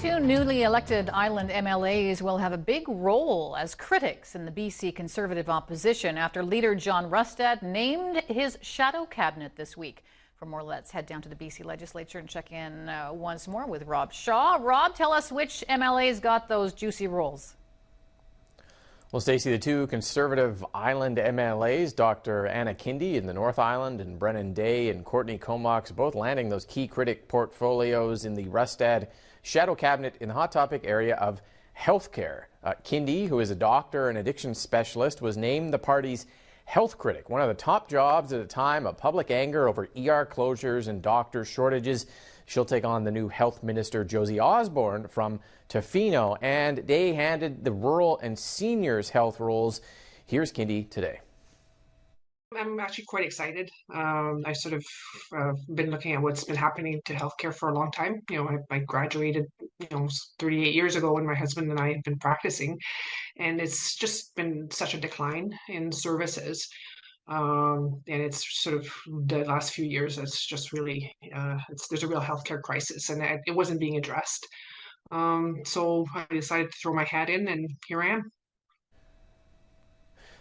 Two newly elected island MLAs will have a big role as critics in the BC Conservative opposition after leader John Rustad named his shadow cabinet this week. For more, let's head down to the BC Legislature and check in once more with Rob Shaw. Rob, tell us which MLAs got those juicy roles. Well, Stacey, the two Conservative Island MLAs, Dr. Anna Kindy in the North Island and Brennan Day and Courtney Comox, both landing those key critic portfolios in the Rustad shadow cabinet in the hot topic area of healthcare. Kindy, who is a doctor and addiction specialist, was named the party's health critic, one of the top jobs at a time of public anger over ER closures and doctor shortages. She'll take on the new health minister, Josie Osborne, from Tofino, and they handed the rural and seniors health roles. Here's Kindy today. I'm actually quite excited. I sort of been looking at what's been happening to healthcare for a long time. I graduated, 38 years ago when my husband and I had been practicing, and it's just been such a decline in services. And it's sort of the last few years, it's just really, there's a real healthcare crisis, and it wasn't being addressed. So I decided to throw my hat in, and here I am.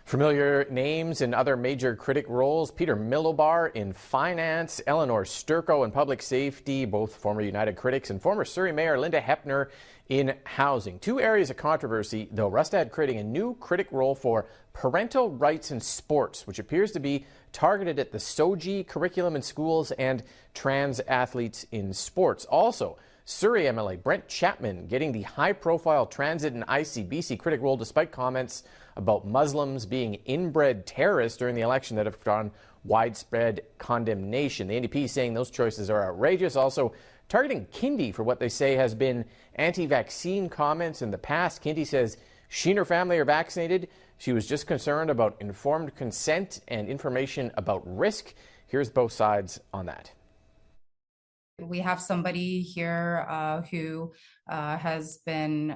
Familiar names in other major critic roles: Peter Milobar in finance, Eleanor Sturko in public safety, both former United critics, and former Surrey Mayor Linda Hepner in housing. Two areas of controversy, though: Rustad creating a new critic role for parental rights in sports, which appears to be targeted at the SOGI curriculum in schools and trans athletes in sports. Also, Surrey MLA Brent Chapman getting the high-profile transit and ICBC critic role despite comments about Muslims being inbred terrorists during the election that have drawn widespread condemnation. The NDP saying those choices are outrageous. Also targeting Kindy for what they say has been anti-vaccine comments in the past. Kindy says she and her family are vaccinated. She was just concerned about informed consent and information about risk. Here's both sides on that. We have somebody here who has been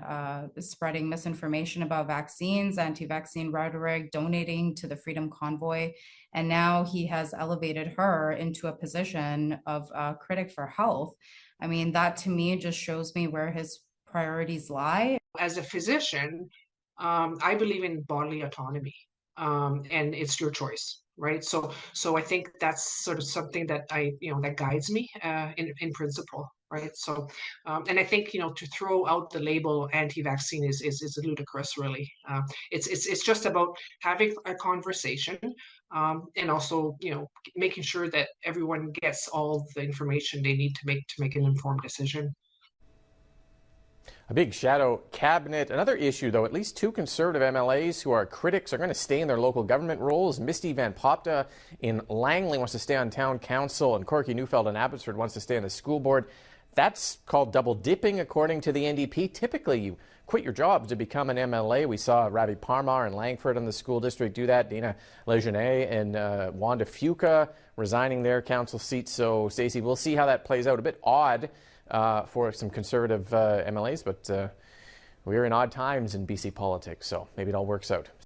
spreading misinformation about vaccines, anti-vaccine rhetoric, donating to the Freedom Convoy, and now he has elevated her into a position of critic for health. I mean, that to me just shows me where his priorities lie. As a physician, I believe in bodily autonomy, and it's your choice. Right. So I think that's sort of something that that guides me in principle. Right. So and I think, to throw out the label anti-vaccine is ludicrous, really. It's just about having a conversation and also, making sure that everyone gets all the information they need to make an informed decision. A big shadow cabinet. Another issue, though: at least two Conservative MLAs who are critics are going to stay in their local government roles. Misty Van Popta in Langley wants to stay on town council, and Corky Neufeld in Abbotsford wants to stay on the school board. That's called double dipping, according to the NDP. Typically, you quit your job to become an MLA. We saw Ravi Parmar in Langford in the school district do that. Dina Lejeune and Wanda Fuqua resigning their council seats. So, Stacey, we'll see how that plays out. A bit odd for some Conservative MLAs, but we're in odd times in BC politics, so maybe it all works out.